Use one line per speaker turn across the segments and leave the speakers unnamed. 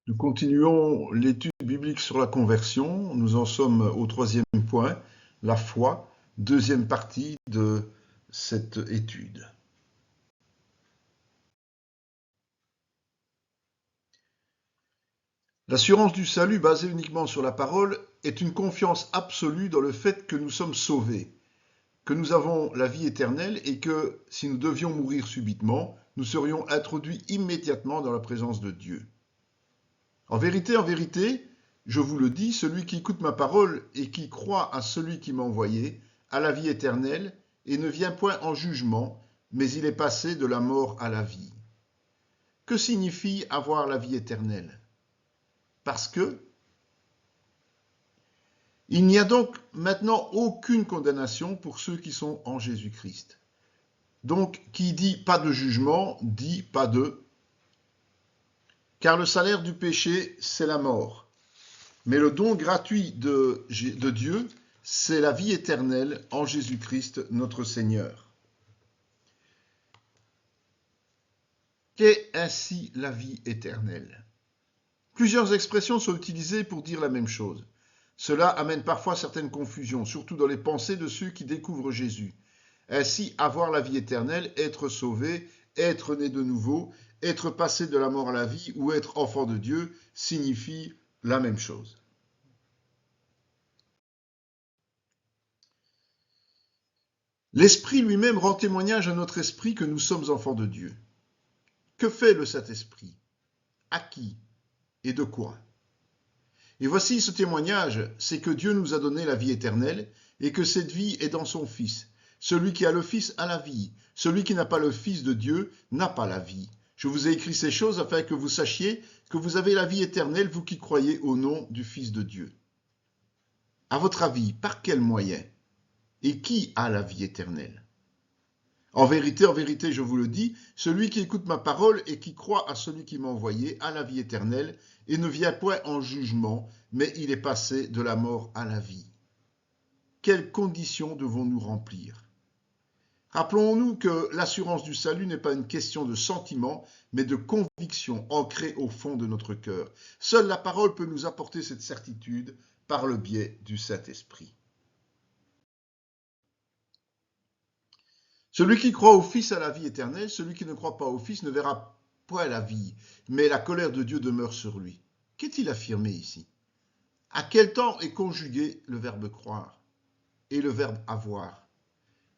Nous continuons l'étude biblique sur la conversion. Nous en sommes au troisième point, la foi, deuxième partie de cette étude. L'assurance du salut basée uniquement sur la parole est une confiance absolue dans le fait que nous sommes sauvés, que nous avons la vie éternelle et que si nous devions mourir subitement, nous serions introduits immédiatement dans la présence de Dieu. En vérité, je vous le dis, celui qui écoute ma parole et qui croit à celui qui m'a envoyé a la vie éternelle et ne vient point en jugement, mais il est passé de la mort à la vie. Que signifie avoir la vie éternelle ? Parce que il n'y a donc maintenant aucune condamnation pour ceux qui sont en Jésus-Christ. Donc, qui dit pas de jugement, dit pas de... Car le salaire du péché, c'est la mort. Mais le don gratuit de Dieu, c'est la vie éternelle en Jésus-Christ, notre Seigneur. Qu'est ainsi la vie éternelle ? Plusieurs expressions sont utilisées pour dire la même chose. Cela amène parfois certaines confusions, surtout dans les pensées de ceux qui découvrent Jésus. Ainsi, avoir la vie éternelle, être sauvé, être né de nouveau, être passé de la mort à la vie ou être enfant de Dieu signifie la même chose. L'Esprit lui-même rend témoignage à notre esprit que nous sommes enfants de Dieu. Que fait le Saint-Esprit ? À qui ? Et de quoi ? Et voici ce témoignage, c'est que Dieu nous a donné la vie éternelle et que cette vie est dans son Fils. Celui qui a le Fils a la vie. Celui qui n'a pas le Fils de Dieu n'a pas la vie. Je vous ai écrit ces choses afin que vous sachiez que vous avez la vie éternelle, vous qui croyez au nom du Fils de Dieu. À votre avis, par quel moyen ? Et qui a la vie éternelle ? En vérité, je vous le dis, celui qui écoute ma parole et qui croit à celui qui m'a envoyé a la vie éternelle et ne vient point en jugement, mais il est passé de la mort à la vie. Quelles conditions devons-nous remplir ? Rappelons-nous que l'assurance du salut n'est pas une question de sentiment, mais de conviction ancrée au fond de notre cœur. Seule la parole peut nous apporter cette certitude par le biais du Saint-Esprit. Celui qui croit au Fils a la vie éternelle, celui qui ne croit pas au Fils ne verra point la vie, mais la colère de Dieu demeure sur lui. Qu'est-il affirmé ici ? À quel temps est conjugué le verbe croire et le verbe avoir ?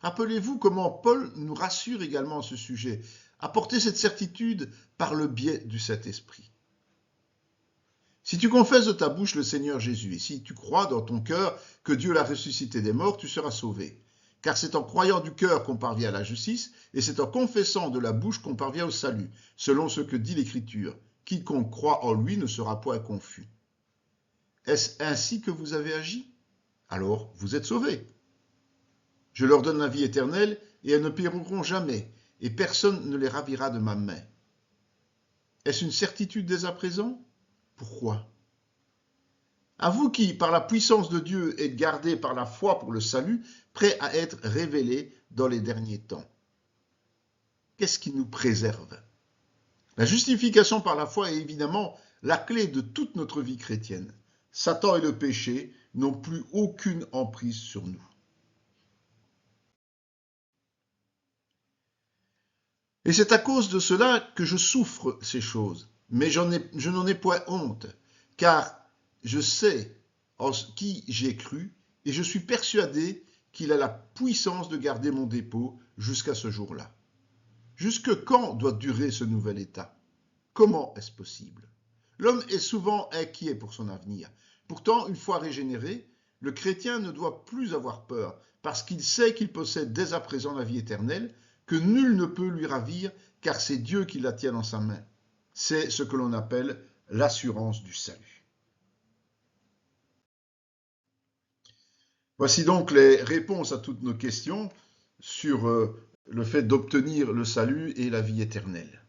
Rappelez-vous comment Paul nous rassure également à ce sujet. Apporter cette certitude par le biais du Saint-Esprit. Si tu confesses de ta bouche le Seigneur Jésus et si tu crois dans ton cœur que Dieu l'a ressuscité des morts, tu seras sauvé. Car c'est en croyant du cœur qu'on parvient à la justice, et c'est en confessant de la bouche qu'on parvient au salut, selon ce que dit l'Écriture. Quiconque croit en lui ne sera point confus. Est-ce ainsi que vous avez agi ? Alors vous êtes sauvés. Je leur donne la vie éternelle, et elles ne périront jamais, et personne ne les ravira de ma main. Est-ce une certitude dès à présent ? Pourquoi ? À vous qui, par la puissance de Dieu, êtes gardés par la foi pour le salut, prêts à être révélés dans les derniers temps. Qu'est-ce qui nous préserve ? La justification par la foi est évidemment la clé de toute notre vie chrétienne. Satan et le péché n'ont plus aucune emprise sur nous. Et c'est à cause de cela que je souffre ces choses. Mais je n'en ai point honte, car je sais en qui j'ai cru et je suis persuadé qu'il a la puissance de garder mon dépôt jusqu'à ce jour-là. Jusque quand doit durer ce nouvel état ? Comment est-ce possible ? L'homme est souvent inquiet pour son avenir. Pourtant, une fois régénéré, le chrétien ne doit plus avoir peur parce qu'il sait qu'il possède dès à présent la vie éternelle, que nul ne peut lui ravir car c'est Dieu qui la tient dans sa main. C'est ce que l'on appelle l'assurance du salut. Voici donc les réponses à toutes nos questions sur le fait d'obtenir le salut et la vie éternelle.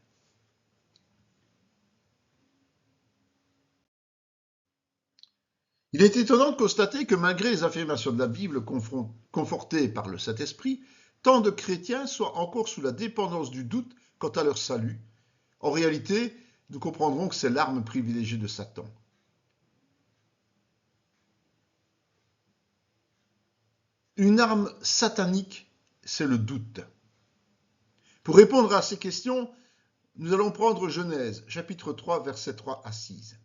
Il est étonnant de constater que malgré les affirmations de la Bible confortées par le Saint-Esprit, tant de chrétiens soient encore sous la dépendance du doute quant à leur salut. En réalité, nous comprendrons que c'est l'arme privilégiée de Satan. Une arme satanique, c'est le doute. Pour répondre à ces questions, nous allons prendre Genèse, chapitre 3, versets 3 à 6.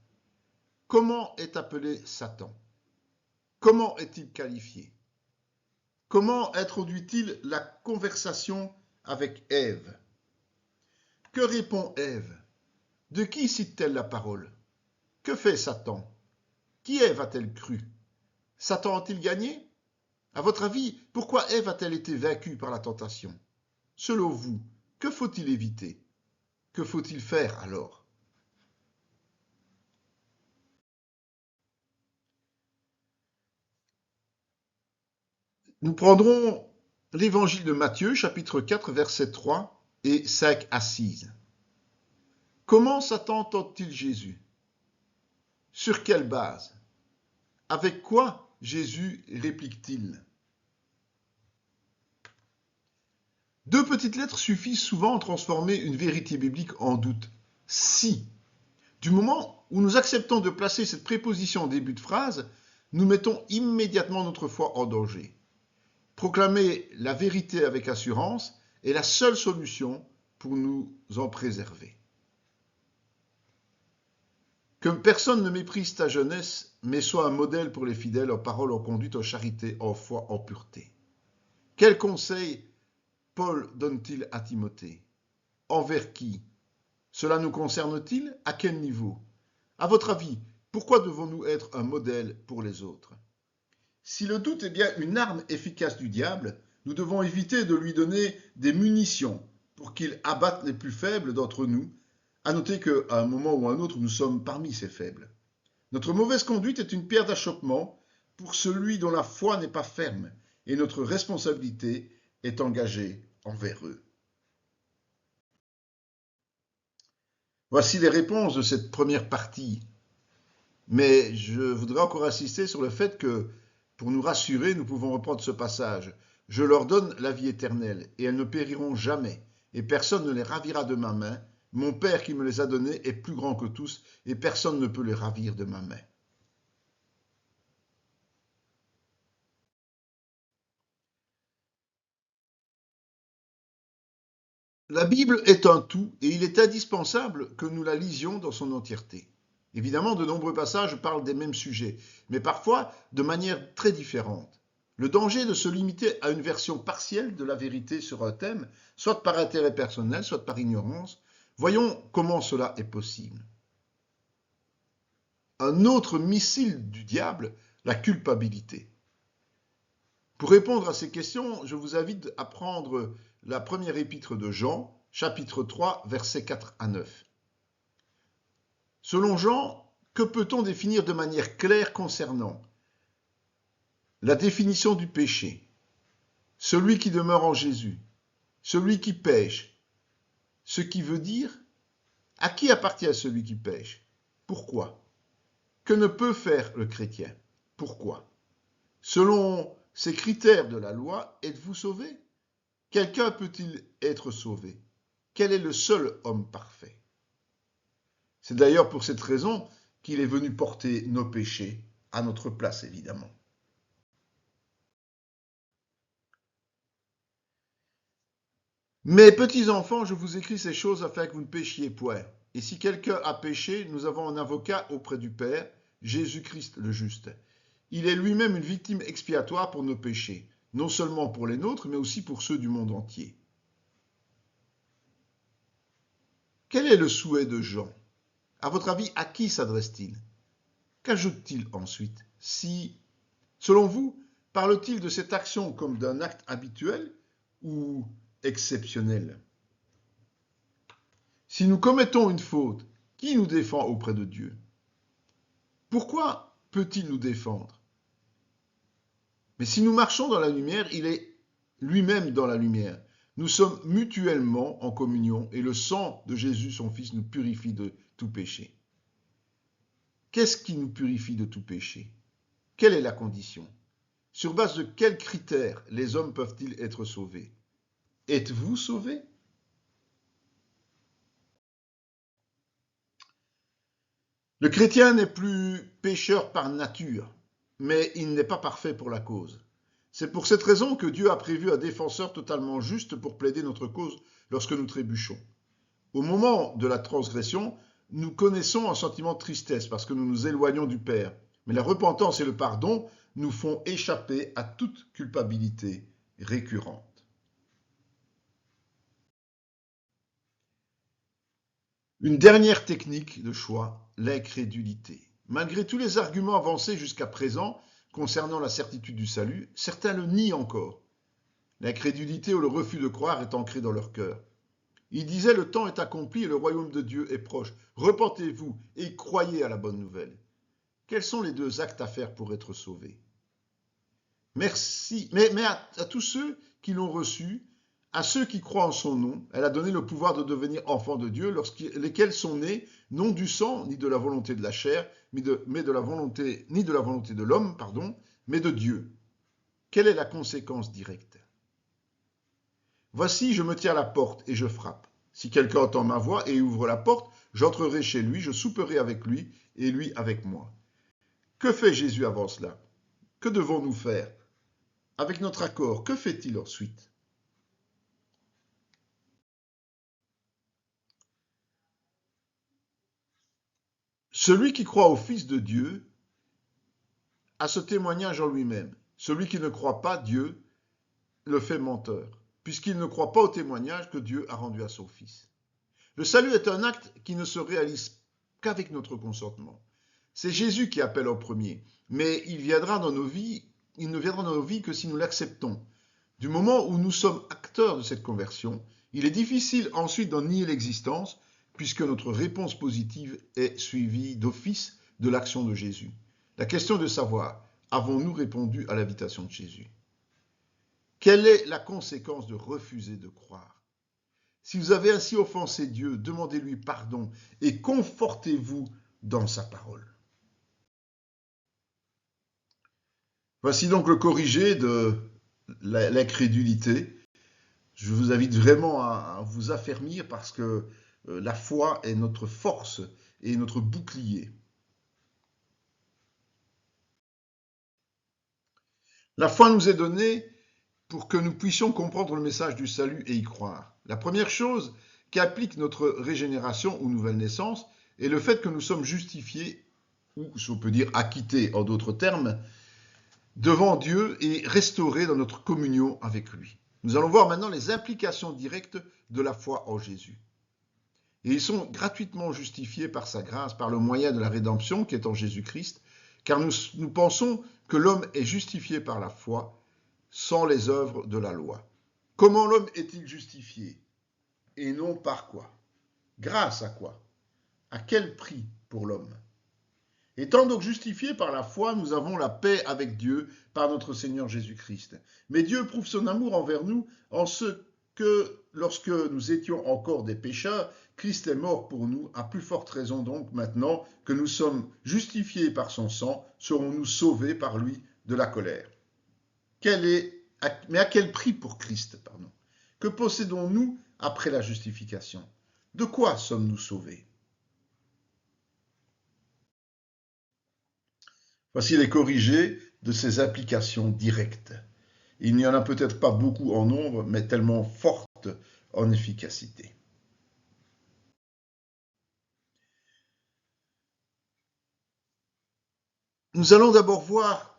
Comment est appelé Satan? Comment est-il qualifié? Comment introduit-il la conversation avec Ève? Que répond Ève? De qui cite-t-elle la parole? Que fait Satan? Qui Ève a-t-elle cru? Satan a-t-il gagné? À votre avis, pourquoi Ève a-t-elle été vaincue par la tentation? Selon vous, que faut-il éviter? Que faut-il faire alors? Nous prendrons l'évangile de Matthieu, chapitre 4, versets 3 et 5 à 6. Comment Satan tente-t-il Jésus? Sur quelle base? Avec quoi Jésus réplique-t-il? Deux petites lettres suffisent souvent à transformer une vérité biblique en doute. Si. Du moment où nous acceptons de placer cette préposition en début de phrase, nous mettons immédiatement notre foi en danger. Proclamer la vérité avec assurance est la seule solution pour nous en préserver. Que personne ne méprise ta jeunesse, mais sois un modèle pour les fidèles en parole, en conduite, en charité, en foi, en pureté. Quel conseil Paul donne-t-il à Timothée? Envers qui? Cela nous concerne-t-il? À quel niveau? À votre avis, pourquoi devons-nous être un modèle pour les autres? Si le doute est bien une arme efficace du diable, nous devons éviter de lui donner des munitions pour qu'il abatte les plus faibles d'entre nous. À noter qu'à un moment ou à un autre, nous sommes parmi ces faibles. Notre mauvaise conduite est une pierre d'achoppement pour celui dont la foi n'est pas ferme, et notre responsabilité est engagée envers eux. Voici les réponses de cette première partie. Mais je voudrais encore insister sur le fait que, pour nous rassurer, nous pouvons reprendre ce passage. Je leur donne la vie éternelle, et elles ne périront jamais, et personne ne les ravira de ma main. Mon Père qui me les a donnés est plus grand que tous, et personne ne peut les ravir de ma main. La Bible est un tout, et il est indispensable que nous la lisions dans son entièreté. Évidemment, de nombreux passages parlent des mêmes sujets, mais parfois de manière très différente. Le danger de se limiter à une version partielle de la vérité sur un thème, soit par intérêt personnel, soit par ignorance, voyons comment cela est possible. Un autre missile du diable, la culpabilité. Pour répondre à ces questions, je vous invite à prendre la première épître de Jean, chapitre 3, versets 4 à 9. Selon Jean, que peut-on définir de manière claire concernant la définition du péché? Celui qui demeure en Jésus, celui qui pêche, ce qui veut dire à qui appartient celui qui pêche? Pourquoi? Que ne peut faire le chrétien? Pourquoi? Selon ces critères de la loi, êtes-vous sauvé? Quelqu'un peut-il être sauvé? Quel est le seul homme parfait? C'est d'ailleurs pour cette raison qu'il est venu porter nos péchés à notre place, évidemment. Mes petits enfants, je vous écris ces choses afin que vous ne péchiez point. Et si quelqu'un a péché, nous avons un avocat auprès du Père, Jésus-Christ le juste. Il est lui-même une victime expiatoire pour nos péchés, non seulement pour les nôtres, mais aussi pour ceux du monde entier. Quel est le souhait de Jean? À votre avis, à qui s'adresse-t-il? Qu'ajoute-t-il ensuite? Si, selon vous, parle-t-il de cette action comme d'un acte habituel ou exceptionnel? Si nous commettons une faute, qui nous défend auprès de Dieu? Pourquoi peut-il nous défendre? Mais si nous marchons dans la lumière, il est lui-même dans la lumière. Nous sommes mutuellement en communion et le sang de Jésus, son Fils, nous purifie de tout péché. Qu'est-ce qui nous purifie de tout péché? Quelle est la condition? Sur base de quels critères les hommes peuvent-ils être sauvés? Êtes-vous sauvés? Le chrétien n'est plus pécheur par nature, mais il n'est pas parfait pour la cause. C'est pour cette raison que Dieu a prévu un défenseur totalement juste pour plaider notre cause lorsque nous trébuchons. Au moment de la transgression, nous connaissons un sentiment de tristesse parce que nous nous éloignons du Père. Mais la repentance et le pardon nous font échapper à toute culpabilité récurrente. Une dernière technique de choix, l'incrédulité. Malgré tous les arguments avancés jusqu'à présent concernant la certitude du salut, certains le nient encore. L'incrédulité ou le refus de croire est ancré dans leur cœur. Il disait: le temps est accompli et le royaume de Dieu est proche. Repentez-vous et croyez à la bonne nouvelle. Quels sont les deux actes à faire pour être sauvés? Merci, mais à tous ceux qui l'ont reçu, à ceux qui croient en son nom, elle a donné le pouvoir de devenir enfants de Dieu, lesquels sont nés non du sang, ni de la volonté de la chair, ni de la volonté de l'homme, mais de Dieu. Quelle est la conséquence directe? Voici, je me tiens à la porte et je frappe. Si quelqu'un entend ma voix et ouvre la porte, j'entrerai chez lui, je souperai avec lui et lui avec moi. Que fait Jésus avant cela? Que devons-nous faire? Avec notre accord, que fait-il ensuite? Celui qui croit au Fils de Dieu a ce témoignage en lui-même. Celui qui ne croit pas Dieu le fait menteur, puisqu'il ne croit pas au témoignage que Dieu a rendu à son Fils. Le salut est un acte qui ne se réalise qu'avec notre consentement. C'est Jésus qui appelle en premier, mais il ne viendra dans nos vies que si nous l'acceptons. Du moment où nous sommes acteurs de cette conversion, il est difficile ensuite d'en nier l'existence, puisque notre réponse positive est suivie d'office de l'action de Jésus. La question est de savoir, avons-nous répondu à l'invitation de Jésus? Quelle est la conséquence de refuser de croire? Si vous avez ainsi offensé Dieu, demandez-lui pardon et confortez-vous dans sa parole. Voici donc le corrigé de l'incrédulité. Je vous invite vraiment à vous affermir parce que la foi est notre force et notre bouclier. La foi nous est donnée pour que nous puissions comprendre le message du salut et y croire. La première chose qui applique notre régénération ou nouvelle naissance est le fait que nous sommes justifiés, ou si on peut dire acquittés en d'autres termes, devant Dieu et restaurés dans notre communion avec lui. Nous allons voir maintenant les implications directes de la foi en Jésus. Et ils sont gratuitement justifiés par sa grâce, par le moyen de la rédemption qui est en Jésus-Christ, car nous pensons que l'homme est justifié par la foi sans les œuvres de la loi. Comment l'homme est-il justifié? Et non par quoi? Grâce à quoi? À quel prix pour l'homme? Étant donc justifiés par la foi, nous avons la paix avec Dieu par notre Seigneur Jésus-Christ. Mais Dieu prouve son amour envers nous en ce que, lorsque nous étions encore des pécheurs, Christ est mort pour nous, à plus forte raison donc maintenant que nous sommes justifiés par son sang, serons-nous sauvés par lui de la colère. Mais à quel prix pour Christ, Que possédons-nous après la justification? De quoi sommes-nous sauvés? Voici les corrigés de ces applications directes. Il n'y en a peut-être pas beaucoup en nombre, mais tellement fortes en efficacité. Nous allons d'abord voir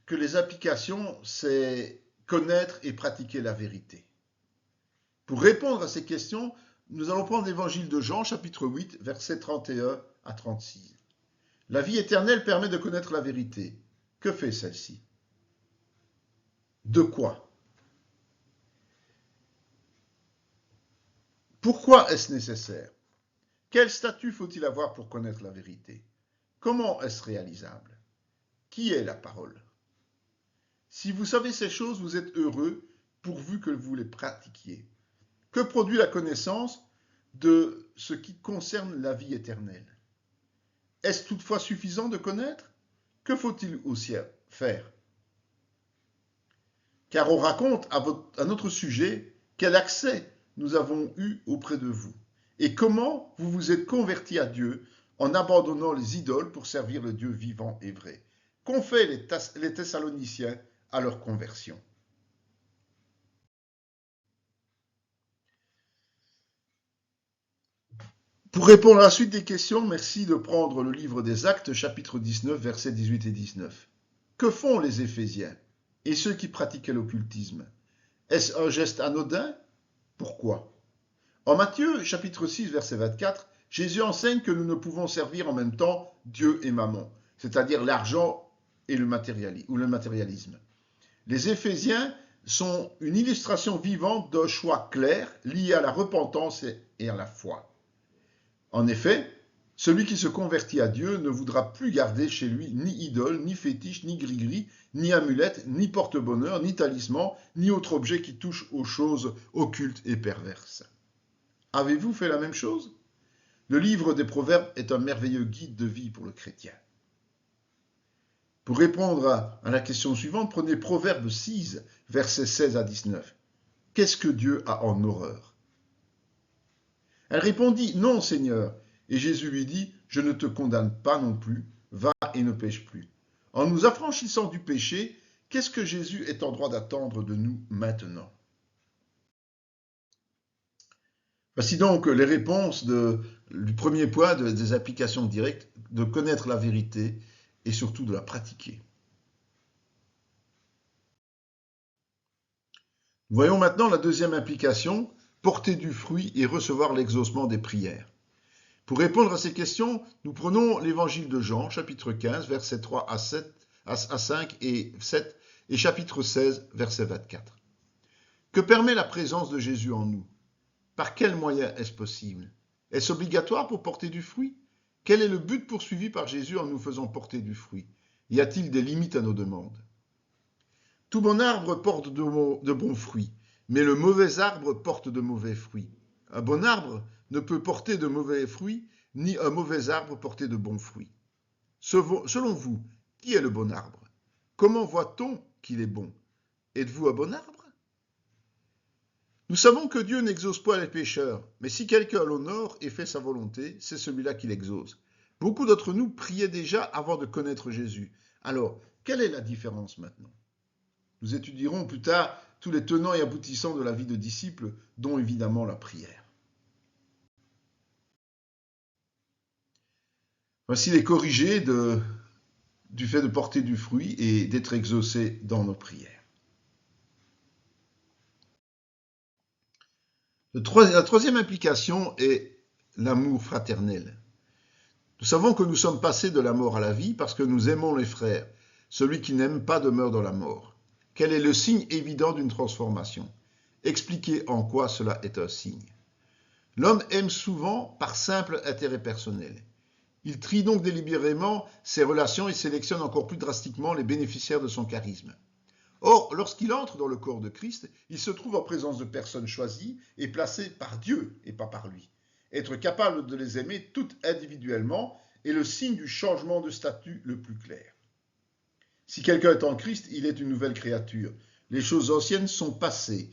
que les applications, c'est connaître et pratiquer la vérité. Pour répondre à ces questions, nous allons prendre l'évangile de Jean, chapitre 8, versets 31 à 36. La vie éternelle permet de connaître la vérité. Que fait celle-ci? De quoi? Pourquoi est-ce nécessaire? Quel statut faut-il avoir pour connaître la vérité? Comment est-ce réalisable? Qui est la parole? Si vous savez ces choses, vous êtes heureux, pourvu que vous les pratiquiez. Que produit la connaissance de ce qui concerne la vie éternelle? Est-ce toutefois suffisant de connaître? Que faut-il aussi faire? Car on raconte à notre sujet quel accès nous avons eu auprès de vous et comment vous vous êtes convertis à Dieu en abandonnant les idoles pour servir le Dieu vivant et vrai. Qu'ont fait les Thessaloniciens à leur conversion? Pour répondre à la suite des questions, merci de prendre le livre des Actes, chapitre 19, versets 18 et 19. Que font les Éphésiens et ceux qui pratiquaient l'occultisme? Est-ce un geste anodin? Pourquoi? En Matthieu, chapitre 6, verset 24, Jésus enseigne que nous ne pouvons servir en même temps Dieu et Mammon, c'est-à-dire l'argent et le matérialisme. Les Éphésiens sont une illustration vivante d'un choix clair lié à la repentance et à la foi. En effet, celui qui se convertit à Dieu ne voudra plus garder chez lui ni idole, ni fétiche, ni gris-gris, ni amulette, ni porte-bonheur, ni talisman, ni autre objet qui touche aux choses occultes et perverses. Avez-vous fait la même chose? Le livre des Proverbes est un merveilleux guide de vie pour le chrétien. Pour répondre à la question suivante, prenez Proverbe 6, versets 16 à 19. Qu'est-ce que Dieu a en horreur? Elle répondit, non, Seigneur. Et Jésus lui dit, je ne te condamne pas non plus, va et ne pêche plus. En nous affranchissant du péché, qu'est-ce que Jésus est en droit d'attendre de nous maintenant? Voici donc les réponses du premier point des applications directes, de connaître la vérité et surtout de la pratiquer. Voyons maintenant la deuxième application, porter du fruit et recevoir l'exaucement des prières. Pour répondre à ces questions, nous prenons l'évangile de Jean, chapitre 15, versets 3 à 5 et 7, et chapitre 16, verset 24. Que permet la présence de Jésus en nous? Par quels moyens est-ce possible? Est-ce obligatoire pour porter du fruit? Quel est le but poursuivi par Jésus en nous faisant porter du fruit? Y a-t-il des limites à nos demandes? Tout bon arbre porte de bons fruits, mais le mauvais arbre porte de mauvais fruits. Un bon arbre ne peut porter de mauvais fruits, ni un mauvais arbre porter de bons fruits. Selon vous, qui est le bon arbre? Comment voit-on qu'il est bon? Êtes-vous un bon arbre? Nous savons que Dieu n'exauce pas les pécheurs, mais si quelqu'un l'honore et fait sa volonté, c'est celui-là qui l'exauce. Beaucoup d'entre nous priaient déjà avant de connaître Jésus. Alors, quelle est la différence maintenant? Nous étudierons plus tard tous les tenants et aboutissants de la vie de disciple, dont évidemment la prière. Voici les corrigés du fait de porter du fruit et d'être exaucés dans nos prières. La troisième implication est l'amour fraternel. Nous savons que nous sommes passés de la mort à la vie parce que nous aimons les frères. Celui qui n'aime pas demeure dans la mort. Quel est le signe évident d'une transformation? Expliquez en quoi cela est un signe. L'homme aime souvent par simple intérêt personnel. Il trie donc délibérément ses relations et sélectionne encore plus drastiquement les bénéficiaires de son charisme. Or, lorsqu'il entre dans le corps de Christ, il se trouve en présence de personnes choisies et placées par Dieu et pas par lui. Être capable de les aimer toutes individuellement est le signe du changement de statut le plus clair. Si quelqu'un est en Christ, il est une nouvelle créature. Les choses anciennes sont passées.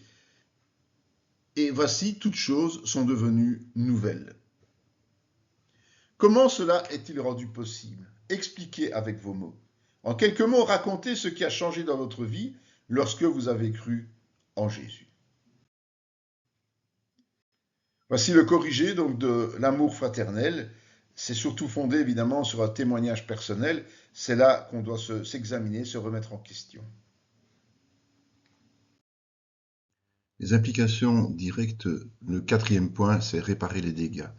Et voici, toutes choses sont devenues nouvelles. Comment cela est-il rendu possible? Expliquez avec vos mots. En quelques mots, racontez ce qui a changé dans votre vie lorsque vous avez cru en Jésus. Voici le corrigé donc de l'amour fraternel. C'est surtout fondé évidemment sur un témoignage personnel. C'est là qu'on doit s'examiner, se remettre en question. Les implications directes, le quatrième point, c'est réparer les dégâts.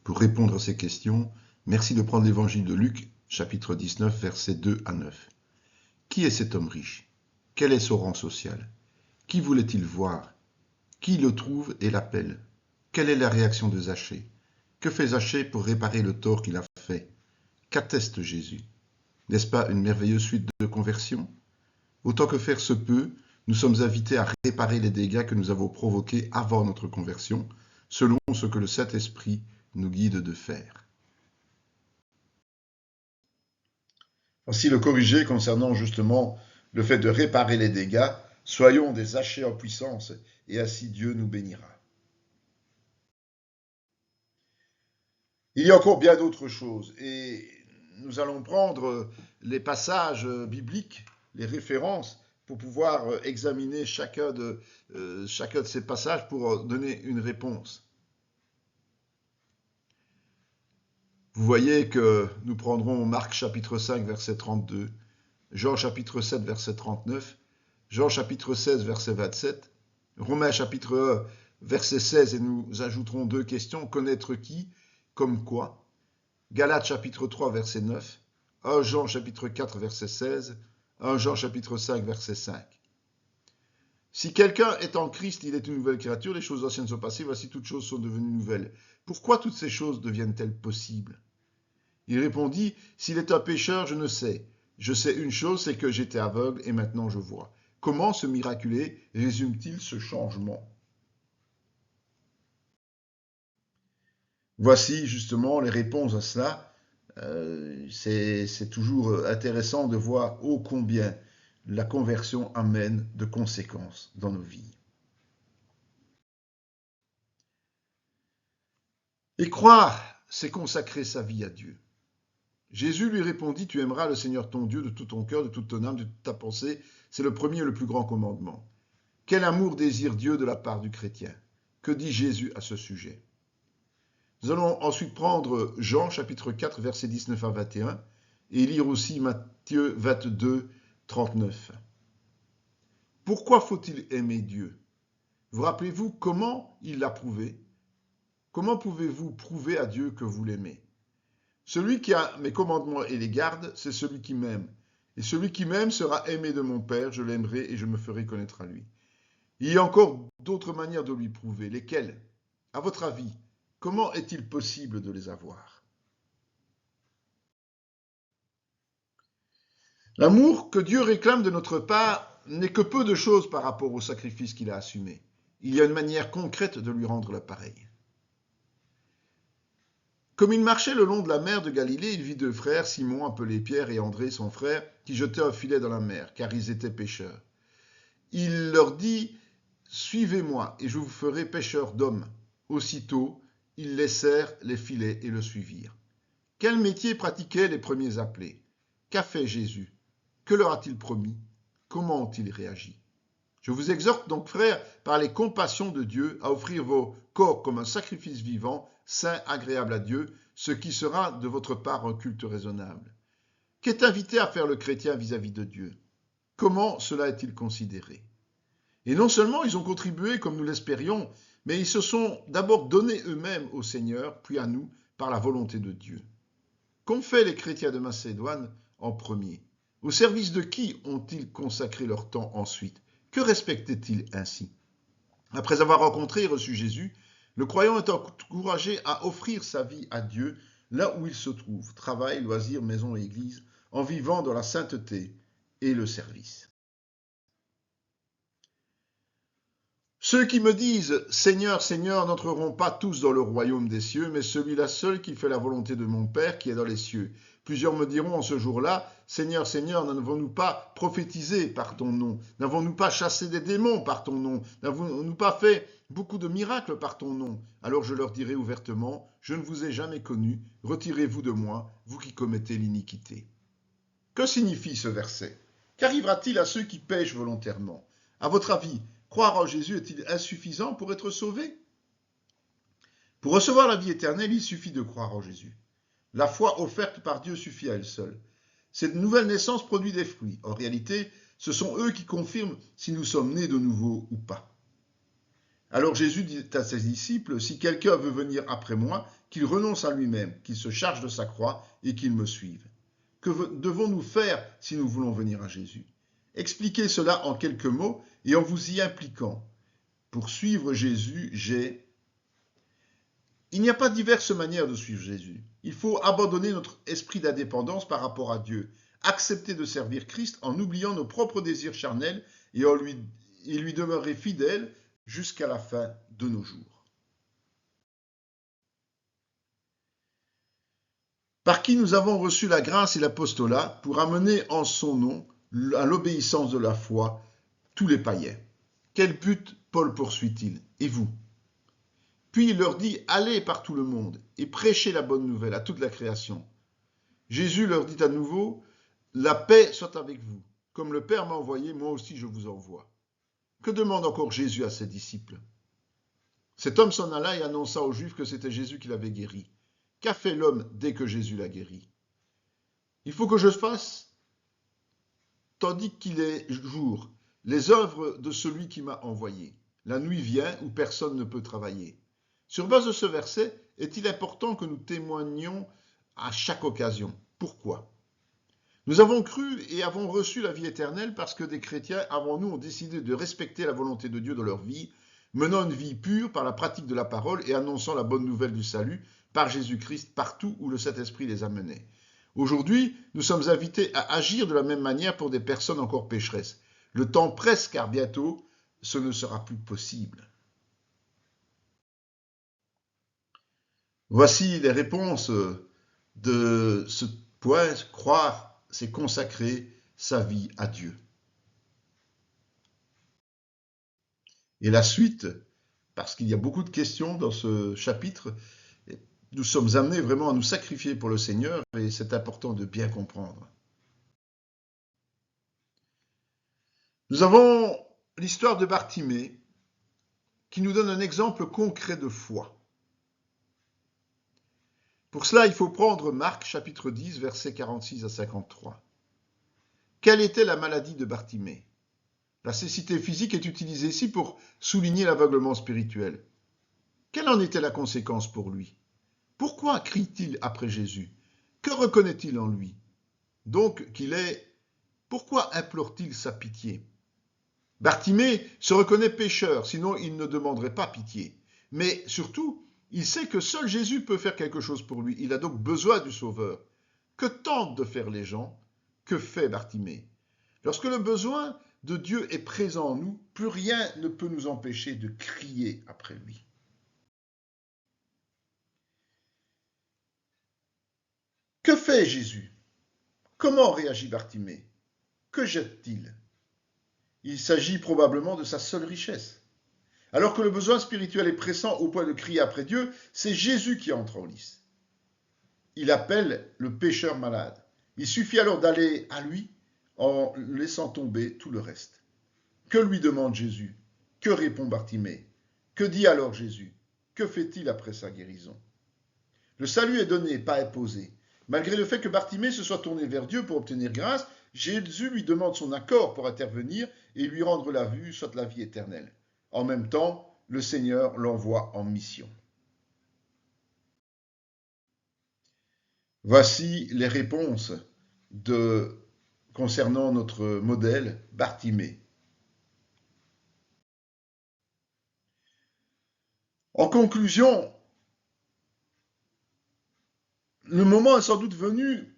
Pour répondre à ces questions, merci de prendre l'évangile de Luc, chapitre 19, versets 2 à 9. Qui est cet homme riche? Quel est son rang social? Qui voulait-il voir? Qui le trouve et l'appelle? Quelle est la réaction de Zachée? Que fait Zachée pour réparer le tort qu'il a fait? Qu'atteste Jésus? N'est-ce pas une merveilleuse suite de conversions? Autant que faire se peut, nous sommes invités à réparer les dégâts que nous avons provoqués avant notre conversion, selon ce que le Saint-Esprit nous guide de faire. Voici le corrigé concernant justement le fait de réparer les dégâts. Soyons des Zachée en puissance, et ainsi Dieu nous bénira. Il y a encore bien d'autres choses et nous allons prendre les passages bibliques, les références, pour pouvoir examiner chacun de ces passages pour donner une réponse. Vous voyez que nous prendrons Marc chapitre 5 verset 32, Jean chapitre 7 verset 39, Jean chapitre 16 verset 27, Romains chapitre 1 verset 16 et nous ajouterons deux questions, connaître qui, comme quoi, Galates chapitre 3 verset 9, 1 Jean chapitre 4 verset 16, 1 Jean chapitre 5 verset 5. Si quelqu'un est en Christ, il est une nouvelle créature, les choses anciennes sont passées, voici toutes choses sont devenues nouvelles. Pourquoi toutes ces choses deviennent-elles possibles? Il répondit, s'il est un pécheur, je ne sais. Je sais une chose, c'est que j'étais aveugle et maintenant je vois. Comment ce miraculé résume-t-il ce changement? Voici justement les réponses à cela. C'est toujours intéressant de voir ô combien la conversion amène de conséquences dans nos vies. Et croire, c'est consacrer sa vie à Dieu. Jésus lui répondit, tu aimeras le Seigneur ton Dieu de tout ton cœur, de toute ton âme, de toute ta pensée. C'est le premier et le plus grand commandement. Quel amour désire Dieu de la part du chrétien? Que dit Jésus à ce sujet? Nous allons ensuite prendre Jean chapitre 4 versets 19 à 21 et lire aussi Matthieu 22, 39. Pourquoi faut-il aimer Dieu? Vous rappelez-vous comment il l'a prouvé? Comment pouvez-vous prouver à Dieu que vous l'aimez? Celui qui a mes commandements et les garde, c'est celui qui m'aime. Et celui qui m'aime sera aimé de mon Père, je l'aimerai et je me ferai connaître à lui. Il y a encore d'autres manières de lui prouver. Lesquelles? À votre avis, comment est-il possible de les avoir? L'amour que Dieu réclame de notre part n'est que peu de choses par rapport au sacrifice qu'il a assumé. Il y a une manière concrète de lui rendre l'appareil. Comme il marchait le long de la mer de Galilée, il vit deux frères, Simon appelé Pierre et André son frère, qui jetaient un filet dans la mer, car ils étaient pêcheurs. Il leur dit, suivez-moi, et je vous ferai pêcheurs d'hommes. Aussitôt, ils laissèrent les filets et le suivirent. Quel métier pratiquaient les premiers appelés? Qu'a fait Jésus? Que leur a-t-il promis? Comment ont-ils réagi? Je vous exhorte donc, frères, par les compassions de Dieu, à offrir vos corps comme un sacrifice vivant, saint, agréable à Dieu, ce qui sera de votre part un culte raisonnable. Qu'est invité à faire le chrétien vis-à-vis de Dieu? Comment cela est-il considéré? Et non seulement ils ont contribué comme nous l'espérions, mais ils se sont d'abord donnés eux-mêmes au Seigneur, puis à nous, par la volonté de Dieu. Qu'ont fait les chrétiens de Macédoine en premier? Au service de qui ont-ils consacré leur temps ensuite? Que respectaient-ils ainsi? Après avoir rencontré et reçu Jésus, le croyant est encouragé à offrir sa vie à Dieu là où il se trouve, travail, loisirs, maison et église, en vivant dans la sainteté et le service. Ceux qui me disent « Seigneur, Seigneur » n'entreront pas tous dans le royaume des cieux, mais celui-là seul qui fait la volonté de mon Père qui est dans les cieux. Plusieurs me diront en ce jour-là, Seigneur, Seigneur, n'avons-nous pas prophétisé par ton nom? N'avons-nous pas chassé des démons par ton nom? N'avons-nous pas fait beaucoup de miracles par ton nom? Alors je leur dirai ouvertement, je ne vous ai jamais connu, retirez-vous de moi, vous qui commettez l'iniquité. Que signifie ce verset? Qu'arrivera-t-il à ceux qui pêchent volontairement? À votre avis, croire en Jésus est-il insuffisant pour être sauvé? Pour recevoir la vie éternelle, il suffit de croire en Jésus. La foi offerte par Dieu suffit à elle seule. Cette nouvelle naissance produit des fruits. En réalité, ce sont eux qui confirment si nous sommes nés de nouveau ou pas. Alors Jésus dit à ses disciples, si quelqu'un veut venir après moi, qu'il renonce à lui-même, qu'il se charge de sa croix et qu'il me suive. Que devons-nous faire si nous voulons venir à Jésus? Expliquez cela en quelques mots et en vous y impliquant. Pour suivre Jésus, Il n'y a pas diverses manières de suivre Jésus. Il faut abandonner notre esprit d'indépendance par rapport à Dieu, accepter de servir Christ en oubliant nos propres désirs charnels et lui demeurer fidèle jusqu'à la fin de nos jours. Par qui nous avons reçu la grâce et l'apostolat pour amener en son nom à l'obéissance de la foi tous les païens. Quel but Paul poursuit-il? Et vous? Puis il leur dit, allez par tout le monde et prêchez la bonne nouvelle à toute la création. Jésus leur dit à nouveau, la paix soit avec vous. Comme le Père m'a envoyé, moi aussi je vous envoie. Que demande encore Jésus à ses disciples? Cet homme s'en alla et annonça aux Juifs que c'était Jésus qui l'avait guéri. Qu'a fait l'homme dès que Jésus l'a guéri? Il faut que je fasse, tandis qu'il est jour, les œuvres de celui qui m'a envoyé. La nuit vient où personne ne peut travailler. Sur base de ce verset, est-il important que nous témoignions à chaque occasion? Pourquoi? Nous avons cru et avons reçu la vie éternelle parce que des chrétiens avant nous ont décidé de respecter la volonté de Dieu dans leur vie, menant une vie pure par la pratique de la parole et annonçant la bonne nouvelle du salut par Jésus-Christ partout où le Saint-Esprit les a menés. Aujourd'hui, nous sommes invités à agir de la même manière pour des personnes encore pécheresses. Le temps presse car bientôt, ce ne sera plus possible. Voici les réponses de ce point, croire, c'est consacrer sa vie à Dieu. Et la suite, parce qu'il y a beaucoup de questions dans ce chapitre, nous sommes amenés vraiment à nous sacrifier pour le Seigneur et c'est important de bien comprendre. Nous avons l'histoire de Bartimée qui nous donne un exemple concret de foi. Pour cela, il faut prendre Marc chapitre 10, versets 46 à 53. Quelle était la maladie de Bartimée? La cécité physique est utilisée ici pour souligner l'aveuglement spirituel. Quelle en était la conséquence pour lui? Pourquoi crie-t-il après Jésus? Que reconnaît-il en lui? Donc qu'il est... Pourquoi implore-t-il sa pitié? Bartimée se reconnaît pécheur, sinon il ne demanderait pas pitié. Mais surtout, il sait que seul Jésus peut faire quelque chose pour lui. Il a donc besoin du Sauveur. Que tentent de faire les gens? Que fait Bartimée? Lorsque le besoin de Dieu est présent en nous, plus rien ne peut nous empêcher de crier après lui. Que fait Jésus? Comment réagit Bartimée? Que jette-t-il? Il s'agit probablement de sa seule richesse. Alors que le besoin spirituel est pressant au point de crier après Dieu, c'est Jésus qui entre en lice. Il appelle le pécheur malade. Il suffit alors d'aller à lui en laissant tomber tout le reste. Que lui demande Jésus? Que répond Bartimée? Que dit alors Jésus? Que fait-il après sa guérison? Le salut est donné, pas imposé. Malgré le fait que Bartimée se soit tourné vers Dieu pour obtenir grâce, Jésus lui demande son accord pour intervenir et lui rendre la vue, soit la vie éternelle. En même temps, le Seigneur l'envoie en mission. Voici les réponses concernant notre modèle Bartimée. En conclusion, le moment est sans doute venu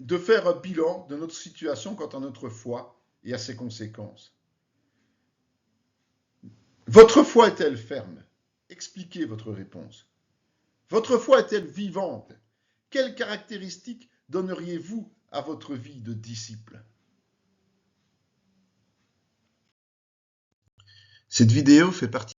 de faire un bilan de notre situation quant à notre foi et à ses conséquences. Votre foi est-elle ferme? Expliquez votre réponse. Votre foi est-elle vivante? Quelles caractéristiques donneriez-vous à votre vie de disciple? Cette vidéo fait partie